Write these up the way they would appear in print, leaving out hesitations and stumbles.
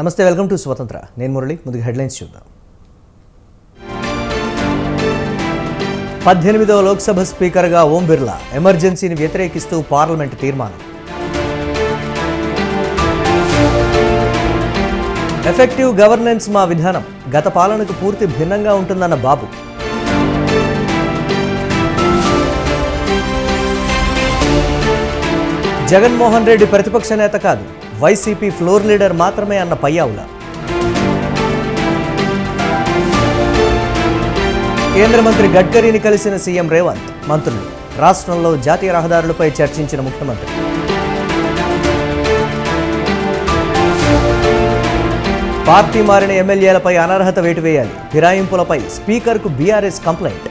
నమస్తే, welcome to స్వతంత్ర. నేను మురళి. ముందుగా హెడ్లైన్స్ చూద్దాం. 18వ లోక్సభ స్పీకర్గా ఓం బిర్లా, ఎమర్జెన్సీని వ్యతిరేకిస్తూ పార్లమెంటు తీర్మానం. ఎఫెక్టివ్ గవర్నెన్స్ మా విధానం, గత పాలనకు పూర్తి భిన్నంగా ఉంటుందన్న బాబు. జగన్మోహన్ రెడ్డి ప్రతిపక్ష నేత కాదు, వైసీపీ ఫ్లోర్ లీడర్ మాత్రమే అన్న పయ్యావుల. కేంద్ర మంత్రి గడ్కరీని కలిసిన సీఎం రేవంత్, మంత్రులు. రాష్ట్రంలో జాతీయ రహదారులపై చర్చించిన ముఖ్యమంత్రి. పార్టీ మారిన ఎమ్మెల్యేలపై అనర్హత వేటు వేయాలి, ఫిరాయింపులపై స్పీకర్కు బీఆర్ఎస్ కంప్లైంట్.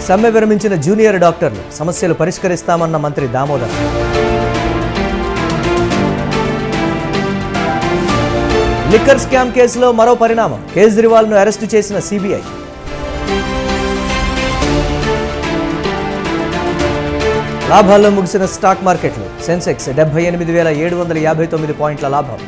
సమ్మె విరమించిన జూనియర్ డాక్టర్లు, సమస్యలు పరిష్కరిస్తామన్న మంత్రి దామోదర్. లిక్కర్ స్కామ్ కేసులో మరో పరిణామం, కేజ్రీవాల్ను అరెస్టు చేసిన సిబిఐ. లాభాల్లో ముగిసిన స్టాక్ మార్కెట్లు, సెన్సెక్స్ 78,759 పాయింట్ల లాభం.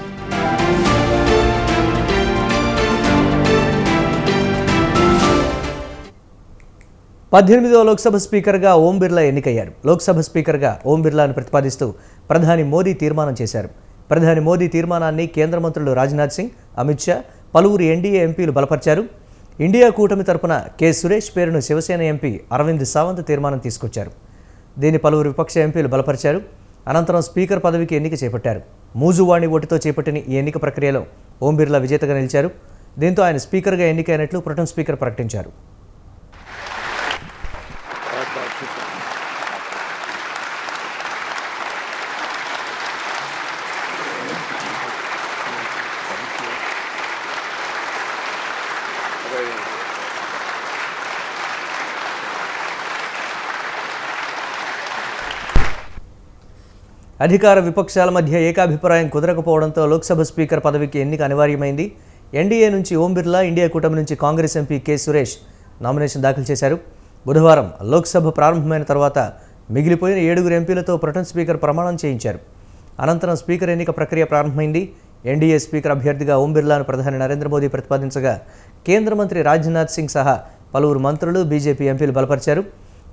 పద్దెనిమిదవ లోక్సభ స్పీకర్గా ఓం బిర్లా ఎన్నికయ్యారు. లోక్సభ స్పీకర్గా ఓం బిర్లాను ప్రతిపాదిస్తూ ప్రధాని మోదీ తీర్మానం చేశారు. ప్రధాని మోదీ తీర్మానాన్ని కేంద్ర మంత్రులు రాజ్నాథ్ సింగ్, అమిత్ షా, పలువురు ఎన్డీఏ ఎంపీలు బలపరిచారు. ఇండియా కూటమి తరపున కె సురేష్ పేరును శివసేన ఎంపీ అరవింద్ సావంత్ తీర్మానం తీసుకొచ్చారు. దీన్ని పలువురు విపక్ష ఎంపీలు బలపరిచారు. అనంతరం స్పీకర్ పదవికి ఎన్నిక చేపట్టారు. మూజువాణి ఓటుతో చేపట్టిన ఈ ఎన్నిక ప్రక్రియలో ఓం బిర్లా విజేతగా నిలిచారు. దీంతో ఆయన స్పీకర్గా ఎన్నికైనట్లు ప్రొటెం స్పీకర్ ప్రకటించారు. అధికార విపక్షాల మధ్య ఏకాభిప్రాయం కుదరకపోవడంతో లోక్సభ స్పీకర్ పదవికి ఎన్నిక అనివార్యమైంది. ఎన్డీఏ నుంచి ఓం బిర్లా, ఇండియా కూటమి నుంచి Congress MP K Suresh nomination దాఖలు చేశారు. బుధవారం లోక్సభ ప్రారంభమైన తర్వాత మిగిలిపోయిన 7 ఎంపీలతో ప్రొటెం స్పీకర్ ప్రమాణం చేయించారు. అనంతరం స్పీకర్ ఎన్నిక ప్రక్రియ ప్రారంభమైంది. ఎన్డీఏ స్పీకర్ అభ్యర్థిగా ఓం బిర్లాను ప్రధాని నరేంద్ర మోదీ ప్రతిపాదించగా కేంద్ర మంత్రి రాజ్నాథ్ సింగ్ సహా పలువురు మంత్రులు, బీజేపీ ఎంపీలు బలపరిచారు.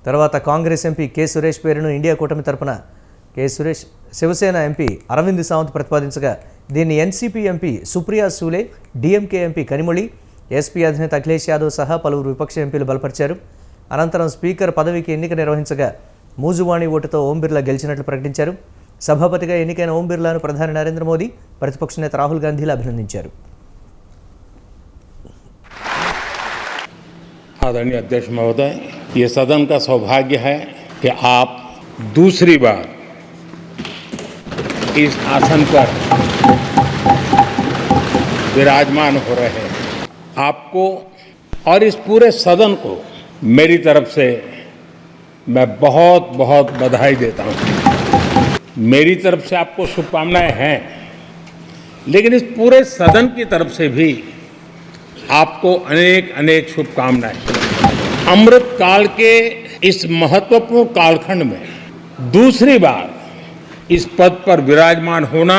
తర్వాత కాంగ్రెస్ ఎంపీ కె సురేష్ పేరును ఇండియా కూటమి తరపున కె సురేష్, శివసేన ఎంపీ అరవింద్ సావంత్ ప్రతిపాదించగా దీన్ని NCP MP Supriya Sule, DMK MP Kanimozhi, SP అధినేత అఖిలేష్ యాదవ్ సహా పలువురు విపక్ష ఎంపీలు బలపరిచారు. అనంతరం స్పీకర్ పదవికి ఎన్నిక నిర్వహించగా మూజువాణి ఓటుతో ఓం బిర్లా గెలిచినట్లు ప్రకటించారు. సభాపతిగా ఎన్నికైన ఓం బిర్లాను ప్రధాని నరేంద్ర మోదీ, ప్రతిపక్ష నేత రాహుల్ గాంధీలు అభినందించారు. आदरणीय अध्यक्ष महोदय, ये सदन का सौभाग्य है कि आप दूसरी बार इस आसन पर विराजमान हो रहे हैं. आपको और इस पूरे सदन को मेरी तरफ से मैं बहुत बहुत बधाई देता हूं. मेरी तरफ से आपको शुभकामनाएं हैं, लेकिन इस पूरे सदन की तरफ से भी आपको अनेक अनेक शुभकामनाएं. अमृत काल के इस महत्वपूर्ण कालखंड में दूसरी बार इस पद पर विराजमान होना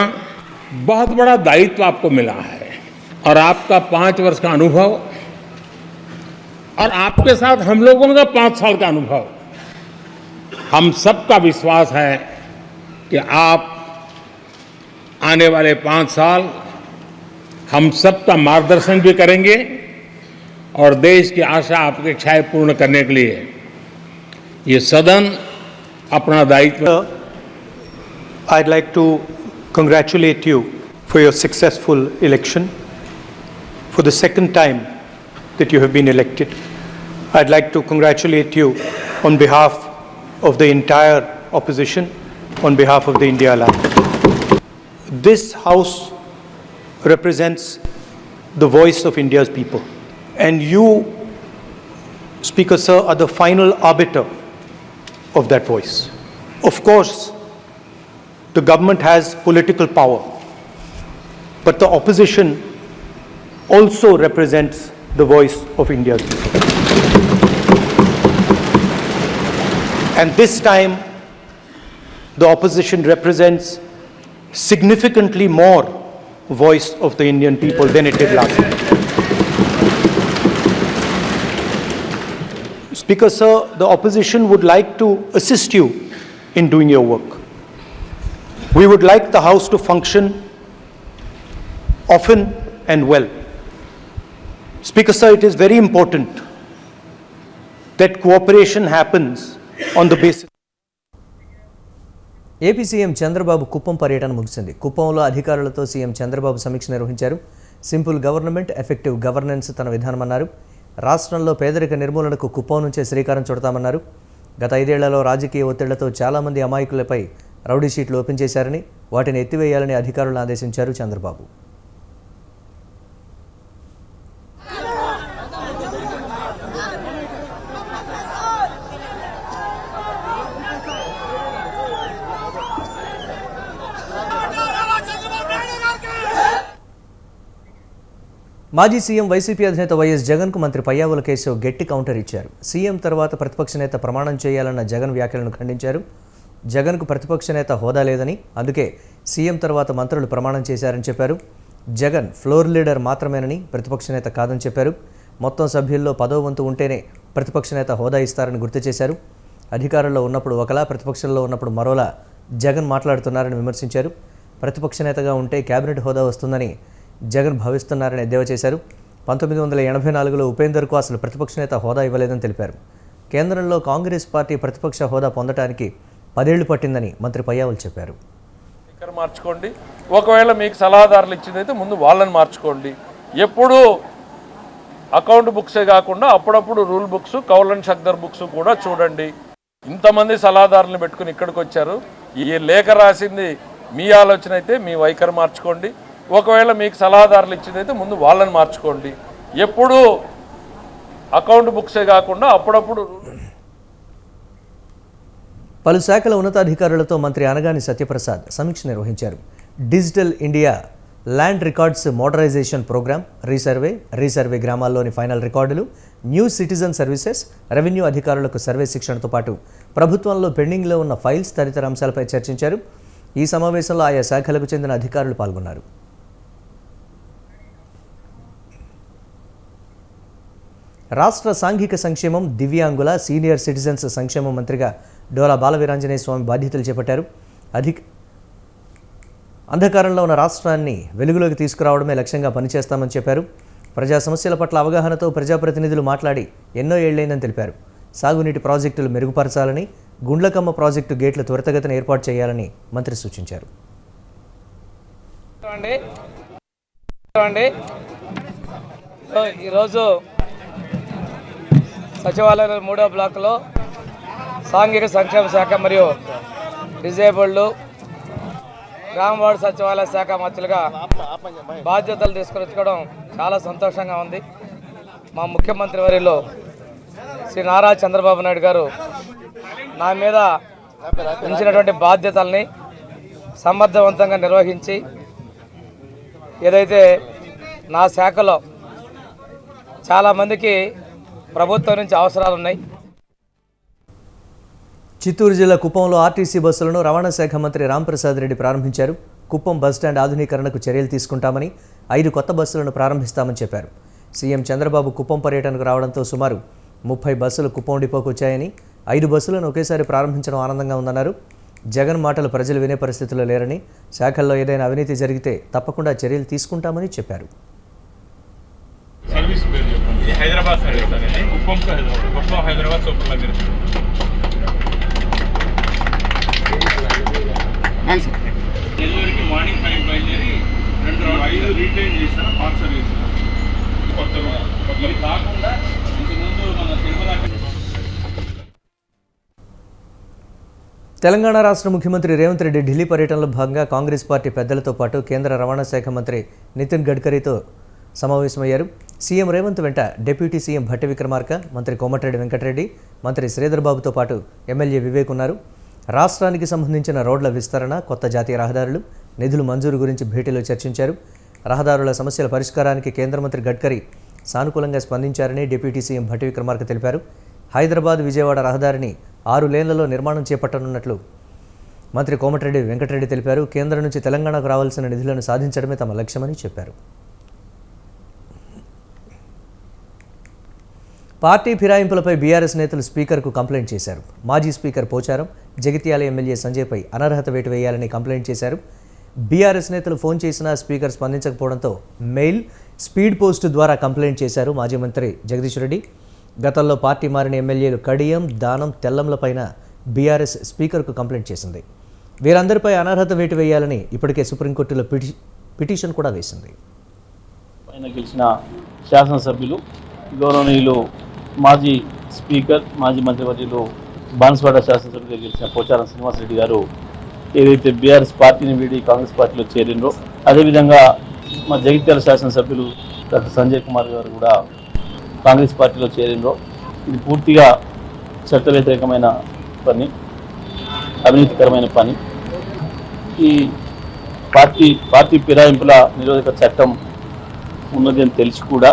बहुत बड़ा दायित्व आपको मिला है. और आपका 5 वर्ष का अनुभव और आपके साथ हम लोगों का 5 साल का अनुभव, हम सबका विश्वास है कि आप आने वाले 5 साल हम सबका मार्गदर्शन भी करेंगे और देश की आशा अपेक्षाएं पूर्ण करने के लिए ये सदन अपना दायित्व. I'd like to congratulate you for your successful election. For the second time that you have been elected, I'd like to congratulate you on behalf of the entire opposition, on behalf of the India Alliance. This House represents the voice of India's people, and you, Speaker Sir, are the final arbiter of that voice. Of course, the government has political power, but the opposition also represents the voice of India's people. And this time, the opposition represents significantly more voice of the Indian people than it did last time. Speaker, sir, the opposition would like to assist you in doing your work. We would like the House to function often and well. Speaker, sir, it is very important that cooperation happens on the basis. AP CM Chandrababu Kuppam పర్యటన ముగిసింది. కుప్పంలో అధికారులతో CM Chandrababu సమీక్ష నిర్వహించారు. Simple government, effective governance తన విధానమన్నారు. రాష్ట్రంలో పేదరిక నిర్మూలనకు కుప్పం నుంచే శ్రీకారం చుడతామన్నారు. గత 5 ఏళ్లలో రాజకీయ ఒత్తిళ్లతో చాలామంది అమాయకులపై రౌడీ షీట్లు ఓపెన్ చేశారని, వాటిని ఎత్తివేయాలని అధికారులను ఆదేశించారు చంద్రబాబు. మాజీ సీఎం వైసీపీ అధినేత వైఎస్ జగన్కు మంత్రి పయ్యావుల కేశవ్ గట్టి కౌంటర్ ఇచ్చారు. సీఎం తర్వాత ప్రతిపక్ష నేత ప్రమాణం చేయాలన్న జగన్ వ్యాఖ్యలను ఖండించారు. జగన్కు ప్రతిపక్ష నేత హోదా లేదని, అందుకే సీఎం తర్వాత మంత్రులు ప్రమాణం చేశారని చెప్పారు. జగన్ ఫ్లోర్ లీడర్ మాత్రమేనని, ప్రతిపక్ష నేత కాదని చెప్పారు. మొత్తం సభ్యుల్లో 10వ వంతు ఉంటేనే ప్రతిపక్ష నేత హోదా ఇస్తారని గుర్తు చేశారు. అధికారంలో ఉన్నప్పుడు ఒకలా, ప్రతిపక్షంలో ఉన్నప్పుడు మరోలా జగన్ మాట్లాడుతున్నారని విమర్శించారు. ప్రతిపక్ష నేతగా ఉంటే కేబినెట్ హోదా వస్తుందని జగన్ భావిస్తున్నారని ఎద్దేవా చేశారు. 1984లో ఉపేందర్కు అసలు ప్రతిపక్ష నేత హోదా ఇవ్వలేదని తెలిపారు. కేంద్రంలో కాంగ్రెస్ పార్టీ ప్రతిపక్ష హోదా పొందడానికి 10 ఏళ్లు పట్టిందని మంత్రి పయ్యావులు చెప్పారు. మార్చుకోండి, ఒకవేళ మీకు సలహాదారులు ఇచ్చిందైతే ముందు వాళ్ళని మార్చుకోండి. ఎప్పుడు అకౌంట్ బుక్సే కాకుండా అప్పుడప్పుడు రూల్ బుక్స్, కౌలన్ షక్దర్ బుక్స్ కూడా చూడండి. ఇంతమంది సలహాదారులను పెట్టుకుని ఇక్కడికి వచ్చారు. ఈ లేఖ రాసింది మీ ఆలోచన అయితే మీ వైఖరి మార్చుకోండి. ఒకవేళ మీకు సలహాదారులు ఇచ్చిందైతే ముందు వాళ్ళని మార్చుకోండి. ఎప్పుడు అకౌంట్ బుక్సే కాకుండా అప్పుడప్పుడు పలు శాఖల ఉన్నతాధికారులతో మంత్రి అనగాని సత్యప్రసాద్ సమీక్ష నిర్వహించారు. Digital India land records modernization programme, resurvey గ్రామాల్లోని ఫైనల్ రికార్డులు, న్యూ సిటిజన్ సర్వీసెస్, రెవెన్యూ అధికారులకు సర్వే శిక్షణతో పాటు ప్రభుత్వంలో పెండింగ్లో ఉన్న ఫైల్స్ తదితర అంశాలపై చర్చించారు. ఈ సమావేశంలో ఆయా శాఖలకు చెందిన అధికారులు పాల్గొన్నారు. రాష్ట్ర సాంఘిక సంక్షేమం, దివ్యాంగుల, సీనియర్ సిటిజన్స్ సంక్షేమ మంత్రిగా డోలా బాలవీరాంజనేయ స్వామి బాధ్యతలు చేపట్టారు. అంధకారంలో ఉన్న రాష్ట్రాన్ని వెలుగులోకి తీసుకురావడమే లక్ష్యంగా పనిచేస్తామని చెప్పారు. ప్రజా సమస్యల పట్ల అవగాహనతో ప్రజాప్రతినిధులు మాట్లాడి ఎన్నో ఏళ్లైందని తెలిపారు. సాగునీటి ప్రాజెక్టులు మెరుగుపరచాలని, గుండ్లకమ్మ ప్రాజెక్టు గేట్ల త్వరితగతిన ఏర్పాటు చేయాలని మంత్రి సూచించారు. ఈరోజు సచివాలయం 3వ బ్లాక్లో సాంఘిక సంక్షేమ శాఖ మరియు డిజేబుల్డ్, గ్రామ వార్డు సచివాలయ శాఖ మంత్రులుగా బాధ్యతలు తీసుకొచ్చుకోవడం చాలా సంతోషంగా ఉంది. మా ముఖ్యమంత్రి వర్యులు శ్రీ నారా చంద్రబాబు నాయుడు గారు నా మీద ఉంచినటువంటి బాధ్యతల్ని సమర్థవంతంగా నిర్వహించి, ఏదైతే నా శాఖలో చాలామందికి ప్రభుత్వం నుంచి అవసరాలు ఉన్నాయి. చిత్తూరు జిల్లా కుప్పంలో ఆర్టీసీ బస్సులను రవాణా శాఖ మంత్రి రాంప్రసాద్ రెడ్డి ప్రారంభించారు. కుప్పం బస్టాండ్ ఆధునీకరణకు చర్యలు తీసుకుంటామని, 5 కొత్త బస్సులను ప్రారంభిస్తామని చెప్పారు. సీఎం చంద్రబాబు కుప్పం పర్యటనకు రావడంతో సుమారు 30 బస్సులు కుప్పం డిపోకు వచ్చాయని, 5 బస్సులను ఒకేసారి ప్రారంభించడం ఆనందంగా ఉందన్నారు. జగన్ మాటలు ప్రజలు వినే పరిస్థితుల్లో లేరని, శాఖల్లో ఏదైనా అవినీతి జరిగితే తప్పకుండా చర్యలు తీసుకుంటామని చెప్పారు. सर्विस हैदराबाद सर्विस कुप्पम का कुप्पम हैदराबाद सూపర్ లగ్జరీ డెలివరీకి మార్నింగ్ 5 బయలుదేరి 2 5 రీటైన్ చేసిన పార్ట్ సర్వీస్ కొత్తగా ఇది కాకుండా ఇంతకుముందు మన తిరుమల. తెలంగాణ రాష్ట్ర ముఖ్యమంత్రి రేవంత్ రెడ్డి ఢిల్లీ పర్యటనలో భాగంగా కాంగ్రెస్ పార్టీ పెద్దలతో పాటు కేంద్ర రవాణా శాఖ మంత్రి నితిన్ గడ్కరీతో సమావేశమయ్యారు. సీఎం రేవంత్ వెంట డిప్యూటీ సీఎం భట్టి విక్రమార్క, మంత్రి కోమటిరెడ్డి వెంకటరెడ్డి, మంత్రి శ్రీధర్ బాబుతో పాటు ఎమ్మెల్యే వివేక్ ఉన్నారు. రాష్ట్రానికి సంబంధించిన రోడ్ల విస్తరణ, కొత్త జాతీయ రహదారులు, నిధులు మంజూరు గురించి భేటీలో చర్చించారు. రహదారుల సమస్యల పరిష్కారానికి కేంద్ర మంత్రి గడ్కరీ సానుకూలంగా స్పందించారని డిప్యూటీ సీఎం భట్టి విక్రమార్క తెలిపారు. హైదరాబాద్ విజయవాడ రహదారిని 6 లేన్లలో నిర్మాణం చేపట్టనున్నట్లు మంత్రి కోమటిరెడ్డి వెంకటరెడ్డి తెలిపారు. కేంద్రం నుంచి తెలంగాణకు రావాల్సిన నిధులను సాధించడమే తమ లక్ష్యమని చెప్పారు. పార్టీ ఫిరాయింపులపై బీఆర్ఎస్ నేతలు స్పీకర్కు కంప్లైంట్ చేశారు. మాజీ స్పీకర్ పోచారం, జగిత్యాల ఎమ్మెల్యే సంజయ్పై అనర్హత వేటు వేయాలని కంప్లైంట్ చేశారు. బీఆర్ఎస్ నేతలు ఫోన్ చేసినా స్పీకర్ స్పందించకపోవడంతో మెయిల్, స్పీడ్ పోస్టు ద్వారా కంప్లైంట్ చేశారు మాజీ మంత్రి జగదీష్ రెడ్డి. గతంలో పార్టీ మారిన ఎమ్మెల్యేలు కడియం, దానం, తెల్లంలపైన బీఆర్ఎస్ స్పీకర్కు కంప్లైంట్ చేసింది. వీరందరిపై అనర్హత వేటు వేయాలని ఇప్పటికే సుప్రీంకోర్టులో పిటిషన్ కూడా వేసింది. పైన గెలిచిన శాసనసభ్యులు గౌరవనీయులు మాజీ స్పీకర్, మాజీ మంత్రివర్యులు బాన్స్వాడ శాసనసభ్యులుగా గెలిచిన పోచారం శ్రీనివాసరెడ్డి గారు ఏదైతే బీఆర్ఎస్ పార్టీని వీడి కాంగ్రెస్ పార్టీలో చేరినరో, అదేవిధంగా మా జగిత్యాల శాసనసభ్యులు డాక్టర్ సంజయ్ కుమార్ గారు కూడా కాంగ్రెస్ పార్టీలో చేరినరో, ఇది పూర్తిగా చట్ట వ్యతిరేకమైన పని, అవినీతికరమైన పని. ఈ పార్టీ ఫిరాయింపుల నిరోధక చట్టం ఉన్నది అని తెలిసి కూడా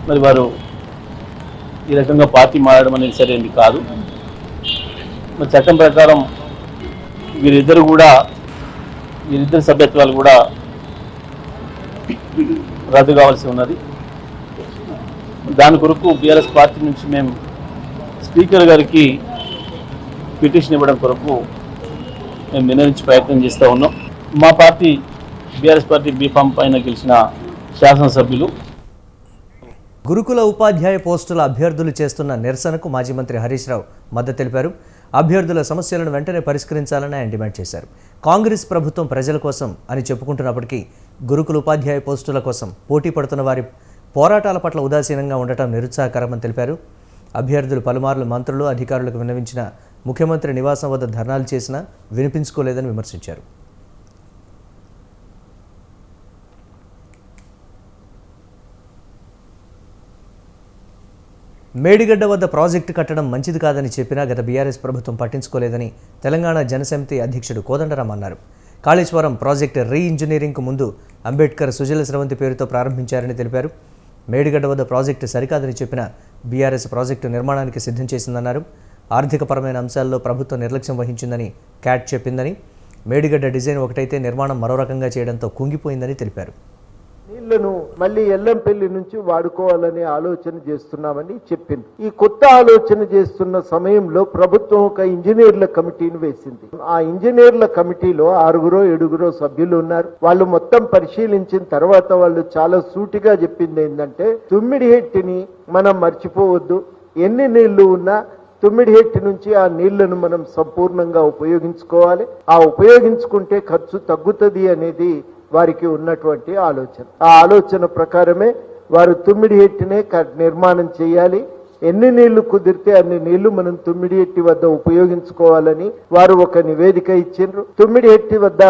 మరి వారు ఈ రకంగా పార్టీ మారడం అనేది సరైనది కాదు. మరి చట్టం ప్రకారం వీరిద్దరు సభ్యత్వాలు కూడా రద్దు కావాల్సి ఉన్నది. దాని కొరకు బీఆర్ఎస్ పార్టీ నుంచి మేము స్పీకర్ గారికి పిటిషన్ ఇవ్వడం కొరకు మేము నిర్ణయించి ప్రయత్నం చేస్తూ ఉన్నాం. మా పార్టీ బీఆర్ఎస్ పార్టీ బీఫామ్ పైన గెలిచిన శాసనసభ్యులు గురుకుల ఉపాధ్యాయ పోస్టుల అభ్యర్థులు చేస్తున్న నిరసనకు మాజీ మంత్రి హరీష్ రావు మద్దతు తెలిపారు. అభ్యర్థుల సమస్యలను వెంటనే పరిష్కరించాలని ఆయన డిమాండ్ చేశారు. కాంగ్రెస్ ప్రభుత్వం ప్రజల కోసం అని చెప్పుకుంటున్నప్పటికీ గురుకుల ఉపాధ్యాయ పోస్టుల కోసం పోటీ పడుతున్న వారి పోరాటాల పట్ల ఉదాసీనంగా ఉండటం నిరుత్సాహకరమని తెలిపారు. అభ్యర్థులు పలుమార్లు మంత్రులు, అధికారులకు విన్నవించిన ముఖ్యమంత్రి నివాసం వద్ద ధర్నాలు చేసినా వినిపించుకోలేదని విమర్శించారు. మేడిగడ్డ వద్ద ప్రాజెక్టు కట్టడం మంచిది కాదని చెప్పినా గత బీఆర్ఎస్ ప్రభుత్వం పట్టించుకోలేదని తెలంగాణ జనసమితి అధ్యక్షుడు కోదండరాం అన్నారు. కాళేశ్వరం ప్రాజెక్టు రీ-ఇంజనీరింగ్కు ముందు అంబేద్కర్ సుజల స్రవంతి పేరుతో ప్రారంభించారని తెలిపారు. మేడిగడ్డ వద్ద ప్రాజెక్టు సరికాదని చెప్పిన బీఆర్ఎస్ ప్రాజెక్టు నిర్మాణానికి సిద్ధం చేసిందన్నారు. ఆర్థికపరమైన అంశాల్లో ప్రభుత్వం నిర్లక్ష్యం వహించిందని క్యాట్ చెప్పిందని, మేడిగడ్డ డిజైన్ ఒకటైతే నిర్మాణం మరో రకంగా చేయడంతో కుంగిపోయిందని తెలిపారు. నీళ్లను మళ్ళీ ఎల్లంపల్లి నుంచి వాడుకోవాలనే ఆలోచన చేస్తున్నామని చెప్పింది. ఈ కొత్త ఆలోచన చేస్తున్న సమయంలో ప్రభుత్వం ఒక ఇంజనీర్ల కమిటీని వేసింది. ఆ ఇంజనీర్ల కమిటీలో 6-7 సభ్యులు ఉన్నారు. వాళ్ళు మొత్తం పరిశీలించిన తర్వాత వాళ్ళు చాలా సూటిగా చెప్పింది ఏంటంటే, తుమ్మిడిహెట్టిని మనం మర్చిపోవద్దు. ఎన్ని నీళ్లు ఉన్నా తుమ్మిడిహెట్టి నుంచి ఆ నీళ్లను మనం సంపూర్ణంగా ఉపయోగించుకోవాలి. ఆ ఉపయోగించుకుంటే ఖర్చు తగ్గుతుంది అనేది వారికి ఉన్నటువంటి ఆలోచన. ఆ ఆలోచన ప్రకారమే వారు తుమ్మిడిహెట్టినే నిర్మాణం చేయాలి. ఎన్ని నీళ్లు కుదిరితే అన్ని నీళ్లు మనం తుమ్మిడిహెట్టి వద్ద ఉపయోగించుకోవాలని వారు ఒక నివేదిక ఇచ్చిండ్రు. తుమ్మిడిహెట్టి వద్ద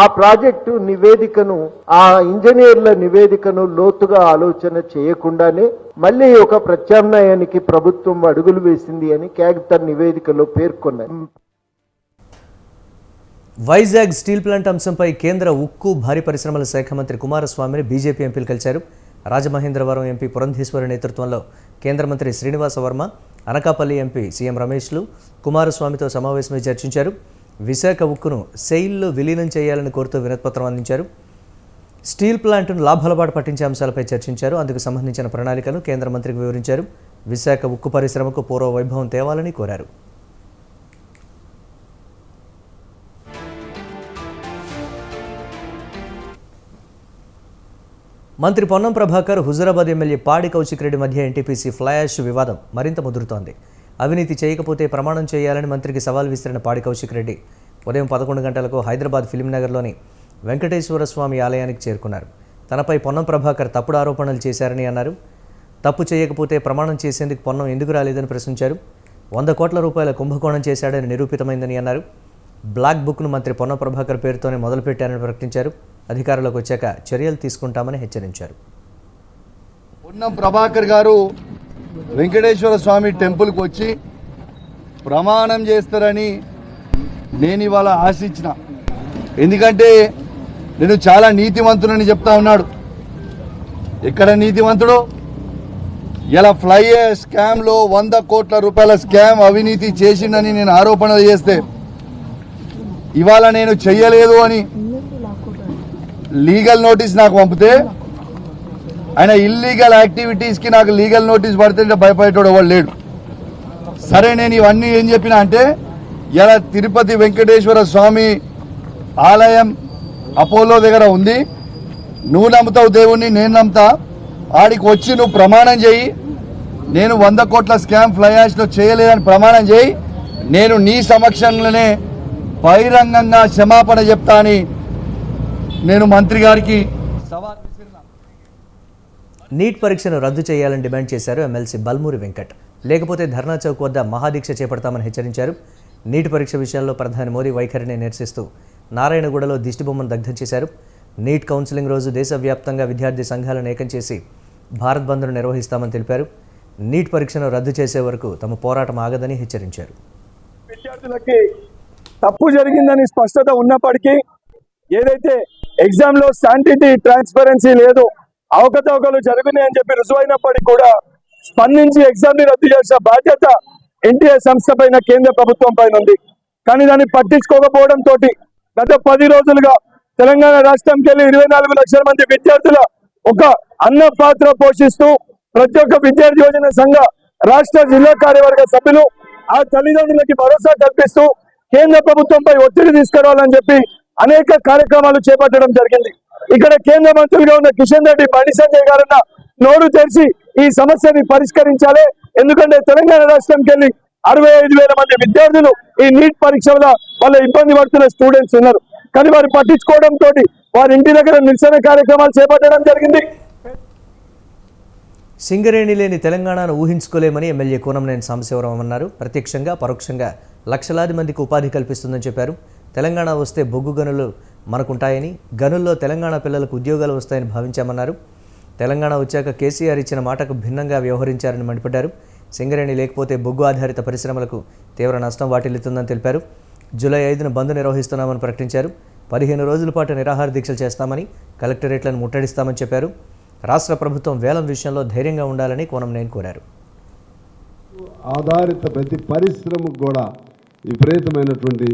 ఆ ప్రాజెక్టు నివేదికను, ఆ ఇంజనీర్ల నివేదికను లోతుగా ఆలోచన చేయకుండానే మళ్ళీ ఒక ప్రత్యామ్నాయానికి ప్రభుత్వం అడుగులు వేసింది అని క్యాగ్ తన నివేదికలో పేర్కొన్నారు. వైజాగ్ స్టీల్ ప్లాంట్ అంశంపై కేంద్ర ఉక్కు, భారీ పరిశ్రమల శాఖ మంత్రి కుమారస్వామిని బీజేపీ ఎంపీలు కలిశారు. రాజమహేంద్రవరం ఎంపీ పురంధేశ్వరి నేతృత్వంలో కేంద్ర మంత్రి శ్రీనివాస వర్మ, అనకాపల్లి ఎంపీ సీఎం రమేష్లు కుమారస్వామితో సమావేశమై చర్చించారు. విశాఖ ఉక్కును సెయిల్లో విలీనం చేయాలని కోరుతూ వినతిపత్రం అందించారు. స్టీల్ ప్లాంట్ను లాభాల బాట పట్టించే అంశాలపై చర్చించారు. అందుకు సంబంధించిన ప్రణాళికను కేంద్ర మంత్రికి వివరించారు. విశాఖ ఉక్కు పరిశ్రమకు పూర్వ వైభవం తేవాలని కోరారు. మంత్రి పొన్నం ప్రభాకర్, హుజూరాబాద్ ఎమ్మెల్యే పాడి కౌశిక్ రెడ్డి మధ్య ఎన్టీపీసీ ఫ్లాష్ వివాదం మరింత ముదురుతోంది. అవినీతి చేయకపోతే ప్రమాణం చేయాలని మంత్రికి సవాల్ విసిరిన పాడి కౌశిక్ రెడ్డి ఉదయం 11 గంటలకు హైదరాబాద్ ఫిలింనగర్లోని వెంకటేశ్వర స్వామి ఆలయానికి చేరుకున్నారు. తనపై పొన్నం ప్రభాకర్ తప్పుడు ఆరోపణలు చేశారని అన్నారు. తప్పు చేయకపోతే ప్రమాణం చేసేందుకు పొన్నం ఎందుకు రాలేదని ప్రశ్నించారు. 100 కోట్ల రూపాయల కుంభకోణం చేశాడని నిరూపితమైందని అన్నారు. బ్లాక్ బుక్ను మంత్రి పొన్నం ప్రభాకర్ పేరుతోనే మొదలుపెట్టారని ప్రకటించారు. అధికారులకు వచ్చాక చర్యలు తీసుకుంటామని హెచ్చరించారు. పొన్నం ప్రభాకర్ గారు వెంకటేశ్వర స్వామి టెంపుల్కి వచ్చి ప్రమాణం చేస్తారని నేను ఇవాళ ఆశించిన. ఎందుకంటే నేను చాలా నీతివంతుడని చెప్తా ఉన్నాడు. ఎక్కడ నీతివంతుడు? ఇలా ఫ్లై స్కామ్లో 100 కోట్ల రూపాయల స్కామ్ అవినీతి చేసిండని నేను ఆరోపణలు చేస్తే ఇవాళ నేను చెయ్యలేదు అని లీగల్ నోటీస్ నాకు పంపితే ఆయన ఇల్లీగల్ యాక్టివిటీస్కి నాకు లీగల్ నోటీస్ పడితే భయపడేటోడు ఎవరు లేడు. సరే నేను ఇవన్నీ ఏం చెప్పినా అంటే ఇలా తిరుపతి వెంకటేశ్వర స్వామి ఆలయం అపోలో దగ్గర ఉంది, నువ్వు నమ్ముతావు దేవుణ్ణి, నేను నమ్ముతా, ఆడికి వచ్చి నువ్వు ప్రమాణం చేయి, నేను 100 కోట్ల స్కామ్ ఫ్లై యాష్లో చేయలేదని ప్రమాణం చేయి, నేను నీ సమక్షంలోనే బహిరంగంగా క్షమాపణ చెప్తా అని నేను మంత్రి గారికి సవాల్ విసిరినా. నీట్ పరీక్షను రద్దు చేయాలని డిమాండ్ చేశారు ఎమ్మెల్సీ బల్మూరి వెంకట్. లేకపోతే ధర్నా చౌక్ వద్ద మహాదీక్ష చేపడతామని హెచ్చరించారు. నీట్ పరీక్ష విషయంలో ప్రధాని మోదీ వైఖరిని నిరసిస్తూ నారాయణగూడలో దిష్టిబొమ్మను దగ్ధం చేశారు. నీట్ కౌన్సిలింగ్ రోజు దేశవ్యాప్తంగా విద్యార్థి సంఘాలను ఏకం చేసి భారత్ బంద్ను నిర్వహిస్తామని తెలిపారు. నీట్ పరీక్షను రద్దు చేసే వరకు తమ పోరాటం ఆగదని హెచ్చరించారు. విద్యార్థులకి తప్పు జరిగిందని స్పష్టత ఉన్నప్పటికీ, ఏదైతే ఎగ్జామ్లో శాంటిటీ ట్రాన్స్పరెన్సీ లేదు, అవకతవకలు జరిగినాయని చెప్పి రుజువైనప్పటికీ కూడా స్పందించి ఎగ్జామ్ ని రద్దు చేసిన బాధ్యత ఎన్టీఏ సంస్థ పైన, కేంద్ర ప్రభుత్వం పైన ఉంది. కానీ దాన్ని పట్టించుకోకపోవడంతో గత 10 రోజులుగా తెలంగాణ రాష్ట్రంకి వెళ్ళి 24 లక్షల మంది విద్యార్థుల ఒక అన్న పాత్ర పోషిస్తూ ప్రతి ఒక్క విద్యార్థి యోజన సంఘ రాష్ట్ర జిల్లా కార్యవర్గ సభ్యులు ఆ తల్లిదండ్రులకి భరోసా కల్పిస్తూ కేంద్ర ప్రభుత్వంపై ఒత్తిడి తీసుకురావాలని చెప్పి అనేక కార్యక్రమాలు చేపట్టడం జరిగింది. ఇక్కడ కేంద్ర మంత్రులుగా ఉన్న కిషన్ రెడ్డి, బండి సంజయ్ గారన్న నోరు తెరిచి ఈ సమస్యని పరిష్కరించాలి. ఎందుకంటే తెలంగాణ రాష్ట్రంకి వెళ్ళి 65,000 మంది విద్యార్థులు ఈ నీట్ పరీక్షల వల్ల ఇబ్బంది పడుతున్న స్టూడెంట్స్ ఉన్నారు. కానీ వారు పట్టించుకోవడంతో వారి ఇంటి దగ్గర నిరసన కార్యక్రమాలు చేపట్టడం జరిగింది. సింగరేణి లేని తెలంగాణను ఊహించుకోలేమని ఎమ్మెల్యే కూనంనేని సాంబశివరావు అన్నారు. ప్రత్యక్షంగా పరోక్షంగా లక్షలాది మందికి ఉపాధి కల్పిస్తుందని చెప్పారు. తెలంగాణ వస్తే బొగ్గు గనులు మనకుంటాయని, గనుల్లో తెలంగాణ పిల్లలకు ఉద్యోగాలు వస్తాయని భావించామన్నారు. తెలంగాణ వచ్చాక కేసీఆర్ ఇచ్చిన మాటకు భిన్నంగా వ్యవహరించారని మండిపడ్డారు. సింగరేణి లేకపోతే బొగ్గు ఆధారిత పరిశ్రమలకు తీవ్ర నష్టం వాటిల్లుతుందని తెలిపారు. జూలై 5న బంద్ నిర్వహిస్తున్నామని ప్రకటించారు. 15 రోజుల పాటు నిరాహార దీక్షలు చేస్తామని, కలెక్టరేట్లను ముట్టడిస్తామని చెప్పారు. రాష్ట్ర ప్రభుత్వం వేలం విషయంలో ధైర్యంగా ఉండాలని కూనంనేని కోరారు. ఆధారిత ప్రతి పరిశ్రమకు కూడా విపరీతమైనటువంటి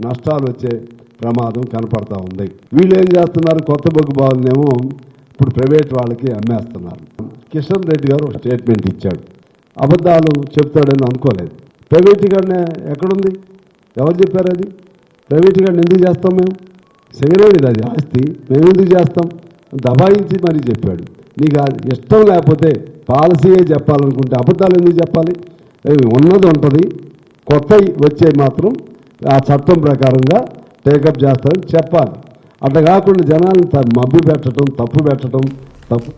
నష్టాలు వచ్చే ప్రమాదం కనపడతా ఉంది. వీళ్ళు ఏం చేస్తున్నారు, కొత్త బొగ్గు బావులనేమో ఇప్పుడు ప్రైవేట్ వాళ్ళకి అమ్మేస్తున్నారు. కిషన్ రెడ్డి గారు ఒక స్టేట్మెంట్ ఇచ్చాడు, అబద్ధాలు చెప్తాడని అనుకోలేదు. ప్రైవేటీకరణ ఎక్కడుంది, ఎవరు చెప్పారు? అది ప్రైవేటీకరణ ఎందుకు చేస్తాం మేము? సింగరేణిది అది ఆస్తి, మేము ఎందుకు చేస్తాం? దబాయించి మరీ చెప్పాడు. నీకు ఇష్టం లేకపోతే పాలసీయే చెప్పాలనుకుంటే అబద్ధాలు ఎందుకు చెప్పాలి? ఉన్నది ఉంటుంది, కొత్త వచ్చే మాత్రం ఆ చట్టం ప్రకారంగా టేకప్ చేస్తారని చెప్పాలి. అట్లా కాకుండా జనాలను మభ్య పెట్టడం, తప్పు పెట్టడం తప్పు.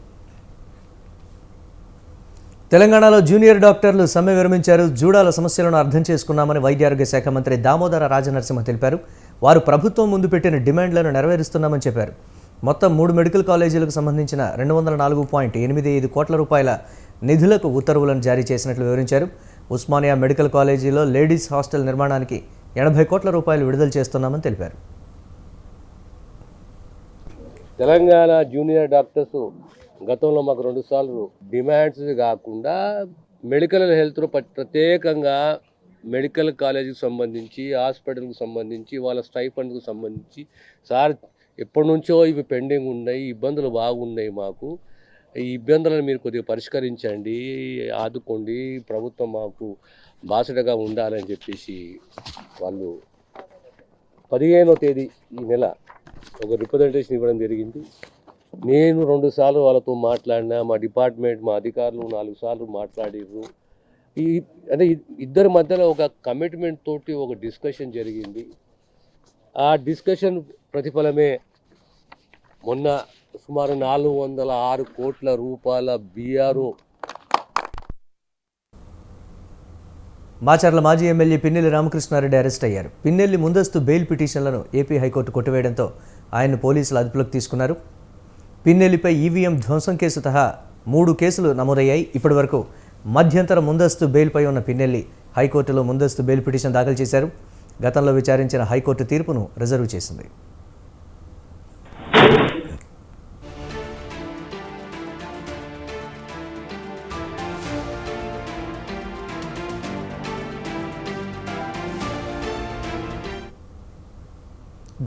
తెలంగాణలో జూనియర్ డాక్టర్లు సమ్మె విరమించారు. జూడాల సమస్యలను అర్థం చేసుకున్నామని వైద్య ఆరోగ్య శాఖ మంత్రి దామోదర రాజనరసింహ తెలిపారు. వారు ప్రభుత్వం ముందు పెట్టిన డిమాండ్లను నెరవేరుస్తున్నామని చెప్పారు. మొత్తం 3 మెడికల్ కాలేజీలకు సంబంధించిన 204.85 కోట్ల రూపాయల నిధులకు ఉత్తర్వులను జారీ చేసినట్లు వివరించారు. ఉస్మానియా మెడికల్ కాలేజీలో లేడీస్ హాస్టల్ నిర్మాణానికి 80 కోట్ల రూపాయలు విడుదల చేస్తున్నామని తెలిపారు. తెలంగాణ జూనియర్ డాక్టర్స్ గతంలో మాకు 2 సార్లు డిమాండ్స్ కాకుండా మెడికల్ హెల్త్లో ప్రత్యేకంగా మెడికల్ కాలేజీకి సంబంధించి, హాస్పిటల్కి సంబంధించి, వాళ్ళ స్టైఫండ్కు సంబంధించి సార్ ఎప్పటి నుంచో ఇవి పెండింగ్ ఉన్నాయి, ఇబ్బందులు బాగున్నాయి, మాకు ఈ ఇబ్బందులను మీరు కొద్దిగా పరిష్కరించండి, ఆదుకోండి, ప్రభుత్వం మాకు బాసటగా ఉండాలని చెప్పేసి వాళ్ళు 15వ తేదీ ఈ నెల ఒక రిప్రజెంటేషన్ ఇవ్వడం జరిగింది. నేను 2 సార్లు వాళ్ళతో మాట్లాడినా, మా డిపార్ట్మెంట్ మా అధికారులు 4 సార్లు మాట్లాడిర్రు. అంటే ఇద్దరి మధ్యలో ఒక కమిట్మెంట్ తోటి ఒక డిస్కషన్ జరిగింది. ఆ డిస్కషన్ ప్రతిఫలమే మొన్న సుమారు 406 కోట్ల రూపాయల బీఆర్ఓ. మాచర్ల మాజీ ఎమ్మెల్యే పిన్నెల్లి రామకృష్ణారెడ్డి అరెస్ట్ అయ్యారు. పిన్నెల్లి ముందస్తు బెయిల్ పిటిషన్లను ఏపీ హైకోర్టు కొట్టివేయడంతో ఆయన్ను పోలీసులు అదుపులోకి తీసుకున్నారు. పిన్నెల్లిపై ఈవీఎం ధ్వంసం కేసు సహా 3 కేసులు నమోదయ్యాయి. ఇప్పటి వరకు మధ్యంతర ముందస్తు బెయిల్పై ఉన్న పిన్నెల్లి హైకోర్టులో ముందస్తు బెయిల్ పిటిషన్ దాఖలు చేశారు. గతంలో విచారించిన హైకోర్టు తీర్పును రిజర్వ్ చేసింది.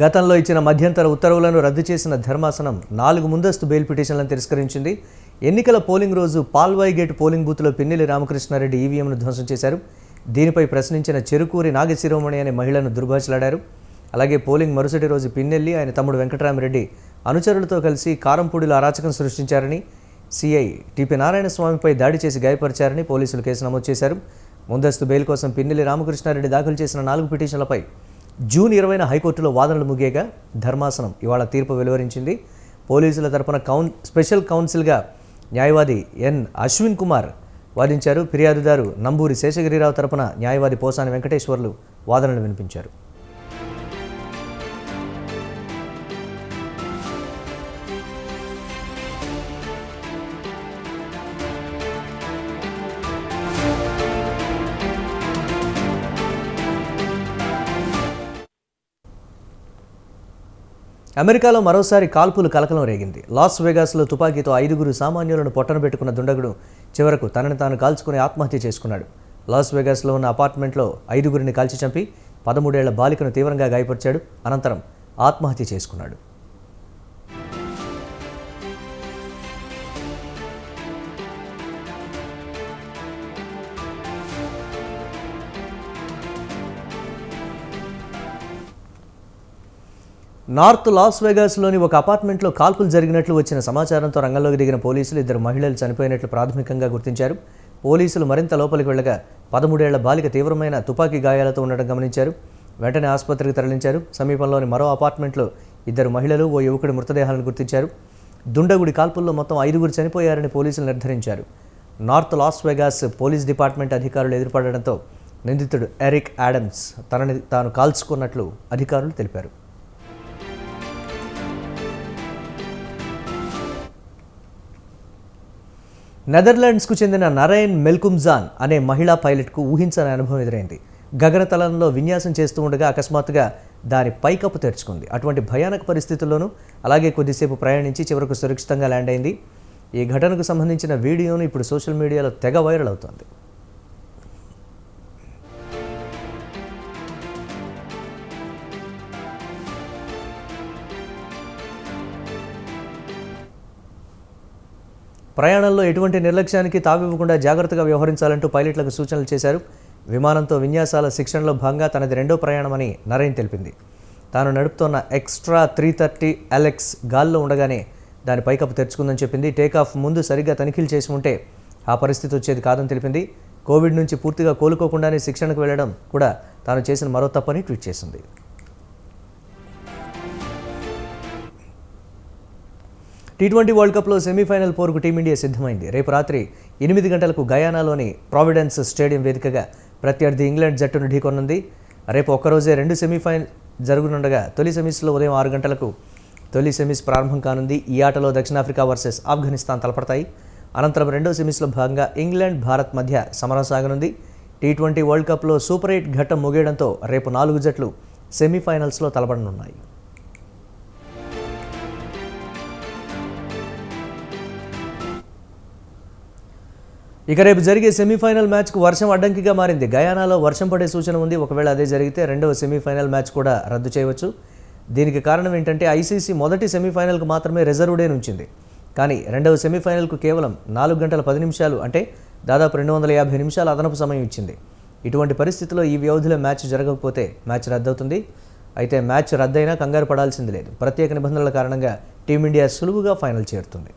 గతంలో ఇచ్చిన మధ్యంతర ఉత్తర్వులను రద్దు చేసిన ధర్మాసనం 4 ముందస్తు బెయిల్ పిటిషన్లను తిరస్కరించింది. ఎన్నికల పోలింగ్ రోజు పాల్వాయి గేట్ పోలింగ్ బూత్లో పిన్నెల్లి రామకృష్ణారెడ్డి ఈవీఎంను ధ్వంసం చేశారు. దీనిపై ప్రశ్నించిన చెరుకూరి నాగశిరోమణి అనే మహిళను దుర్భాషలాడారు. అలాగే పోలింగ్ మరుసటి రోజు పిన్నెల్లి ఆయన తమ్ముడు వెంకటరామరెడ్డి అనుచరులతో కలిసి కారంపూడిలో అరాచకం సృష్టించారని, సిఐ టిపి నారాయణస్వామిపై దాడి చేసి గాయపరిచారని పోలీసులు కేసు నమోదు చేశారు. ముందస్తు బెయిల్ కోసం పిన్నెల్లి రామకృష్ణారెడ్డి దాఖలు చేసిన 4 పిటిషన్లపై జూన్ 20న హైకోర్టులో వాదనలు ముగియగా ధర్మాసనం ఇవాళ తీర్పు వెలువరించింది. పోలీసుల తరపున స్పెషల్ కౌన్సిల్గా న్యాయవాది ఎన్ అశ్విన్ కుమార్ వాదించారు. ఫిర్యాదుదారు నంబూరి శేషగిరిరావు తరపున న్యాయవాది పోసాని వెంకటేశ్వర్లు వాదనలు వినిపించారు. అమెరికాలో మరోసారి కాల్పులు కలకలం రేగింది. లాస్ వేగాస్లో తుపాకీతో 5 సామాన్యులను పొట్టన పెట్టుకున్న దుండగుడు చివరకు తనని తాను కాల్చుకుని ఆత్మహత్య చేసుకున్నాడు. లాస్ వేగాస్లో ఉన్న అపార్ట్మెంట్లో 5 కాల్చి చంపి 13 ఏళ్ల బాలికను తీవ్రంగా గాయపరిచాడు. అనంతరం ఆత్మహత్య చేసుకున్నాడు. నార్త్ లాస్ వేగాస్లోని ఒక అపార్ట్మెంట్లో కాల్పులు జరిగినట్లు వచ్చిన సమాచారంతో రంగంలోకి దిగిన పోలీసులు 2 మహిళలు చనిపోయినట్లు ప్రాథమికంగా గుర్తించారు. పోలీసులు మరింత లోపలికి వెళ్ళగా 13 ఏళ్ల బాలిక తీవ్రమైన తుపాకీ గాయాలతో ఉండడం గమనించారు. వెంటనే ఆసుపత్రికి తరలించారు. సమీపంలోని మరో అపార్ట్మెంట్లో 2 మహిళలు, ఓ యువకుడి మృతదేహాలను గుర్తించారు. దుండగుడి కాల్పుల్లో మొత్తం 5 చనిపోయారని పోలీసులు నిర్ధారించారు. North Las Vegas police department అధికారులు ఎదురుపడడంతో నిందితుడు ఎరిక్ ఆడమ్స్ తనని తాను కాల్చుకున్నట్లు అధికారులు తెలిపారు. నెదర్లాండ్స్కు చెందిన నరైన్ మెల్కుమ్జాన్ అనే మహిళా పైలట్కు ఊహించని అనుభవం ఎదురైంది. గగనతలంలో విన్యాసం చేస్తూ ఉండగా అకస్మాత్తుగా దాని పైకప్పు తెరుచుకుంది. అటువంటి భయానక పరిస్థితుల్లోనూ అలాగే కొద్దిసేపు ప్రయాణించి చివరకు సురక్షితంగా ల్యాండ్ అయింది. ఈ ఘటనకు సంబంధించిన వీడియోను ఇప్పుడు సోషల్ మీడియాలో తెగ వైరల్ అవుతోంది. ప్రయాణంలో ఎటువంటి నిర్లక్ష్యానికి తావివ్వకుండా జాగ్రత్తగా వ్యవహరించాలంటూ పైలట్లకు సూచనలు చేశారు. విమానంతో విన్యాసాల శిక్షణలో భాగంగా తనది 2వ ప్రయాణమని నరైన్ తెలిపింది. తాను నడుపుతోన్న ఎక్స్ట్రా 330 LX గాల్లో ఉండగానే దాని పైకప్పు తెరుచుకుందని చెప్పింది. టేకాఫ్ ముందు సరిగ్గా తనిఖీలు చేసి ఉంటే ఆ పరిస్థితి వచ్చేది కాదని తెలిపింది. కోవిడ్ నుంచి పూర్తిగా కోలుకోకుండానే శిక్షణకు వెళ్లడం కూడా తాను చేసిన మరో తప్పని ట్వీట్ చేసింది. T20 వరల్డ్ కప్లో సెమీఫైనల్ పోరుకు టీమిండియా సిద్ధమైంది. రేపు రాత్రి 8 గంటలకు గయానాలోని ప్రావిడెన్స్ స్టేడియం వేదికగా ప్రత్యర్థి ఇంగ్లాండ్ జట్టును ఢీకొనుంది. రేపు ఒక్కరోజే 2 సెమీఫైనల్ జరుగుతుండగా తొలి సెమీస్లో ఉదయం 6 గంటలకు తొలి సెమీస్ ప్రారంభం కానుంది. ఈ ఆటలో దక్షిణాఫ్రికా వర్సెస్ ఆఫ్ఘనిస్తాన్ తలపడతాయి. అనంతరం 2వ సెమీస్లో భాగంగా ఇంగ్లాండ్ భారత్ మధ్య సమరం సాగనుంది. T20 వరల్డ్ కప్లో సూపర్ 8 ఘట్టం ముగియడంతో రేపు 4 జట్లు సెమీఫైనల్స్లో తలపడనున్నాయి. ఇక రేపు జరిగే సెమీఫైనల్ మ్యాచ్కు వర్షం అడ్డంకిగా మారింది. గయానాలో వర్షం పడే సూచన ఉంది. ఒకవేళ అదే జరిగితే 2వ సెమీఫైనల్ మ్యాచ్ కూడా రద్దు చేయవచ్చు. దీనికి కారణం ఏంటంటే ఐసీసీ మొదటి సెమీఫైనల్కు మాత్రమే రిజర్వ్ డే ఉంచింది. కానీ 2వ సెమీఫైనల్కు కేవలం 4 గంటల 10 నిమిషాలు అంటే దాదాపు 250 నిమిషాల అదనపు సమయం ఇచ్చింది. ఇటువంటి పరిస్థితిలో ఈ వ్యవధిలో మ్యాచ్ జరగకపోతే మ్యాచ్ రద్దవుతుంది. అయితే మ్యాచ్ రద్దయినా కంగారు పడాల్సింది లేదు. ప్రత్యేక నిబంధనల కారణంగా టీమిండియా సులువుగా ఫైనల్ చేరుతుంది.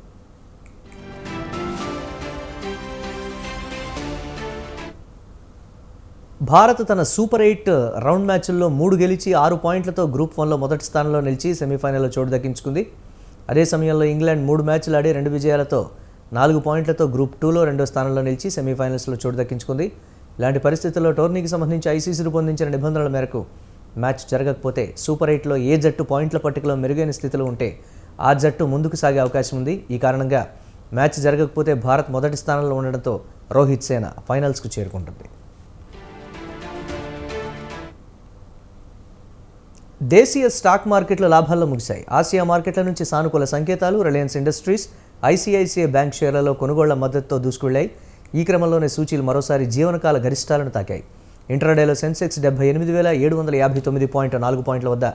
భారత్ తన సూపర్ 8 రౌండ్ మ్యాచ్ల్లో 3 గెలిచి 6 పాయింట్లతో గ్రూప్ 1లో మొదటి స్థానంలో నిలిచి సెమీఫైనల్లో చోటు దక్కించుకుంది. అదే సమయంలో ఇంగ్లాండ్ 3 మ్యాచ్లు ఆడి 2 విజయాలతో 4 పాయింట్లతో గ్రూప్ 2లో 2వ స్థానంలో నిలిచి సెమీఫైనల్స్లో చోటు దక్కించుకుంది. ఇలాంటి పరిస్థితుల్లో టోర్నీకి సంబంధించి ఐసీసీ రూపొందించిన నిబంధనల మేరకు మ్యాచ్ జరగకపోతే సూపర్ 8లో ఏ జట్టు పాయింట్ల పట్టికలో మెరుగైన స్థితిలో ఉంటే ఆ జట్టు ముందుకు సాగే అవకాశం ఉంది. ఈ కారణంగా మ్యాచ్ జరగకపోతే భారత్ మొదటి స్థానంలో ఉండడంతో రోహిత్ సేన ఫైనల్స్కు చేరుకుంటుంది. దేశీయ స్టాక్ మార్కెట్ల లాభాల్లో ముగిశాయి. ఆసియా మార్కెట్ల నుంచి సానుకూల సంకేతాలు. రిలయన్స్ ఇండస్ట్రీస్, ఐసిఐసిఐ బ్యాంక్ షేర్లలో కొనుగోళ్ల మద్దతుతో దూసుకెళ్లాయి. ఈ క్రమంలోనే సూచీలు మరోసారి జీవనకాల గరిష్టాలను తాకాయి. ఇంట్రాడేలో సెన్సెక్స్ 78,759.4 పాయింట్ల వద్ద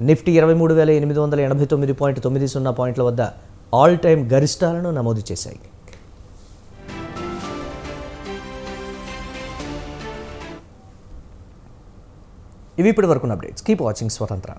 నిఫ్టీ 23,889.90 పాయింట్ల వద్ద ఆల్ టైమ్ గరిష్టాలను నమోదు చేశాయి. ఇవి ఇప్పటి వరకు అప్డేట్స్. కీప్ వాచింగ్ స్వతంత్ర.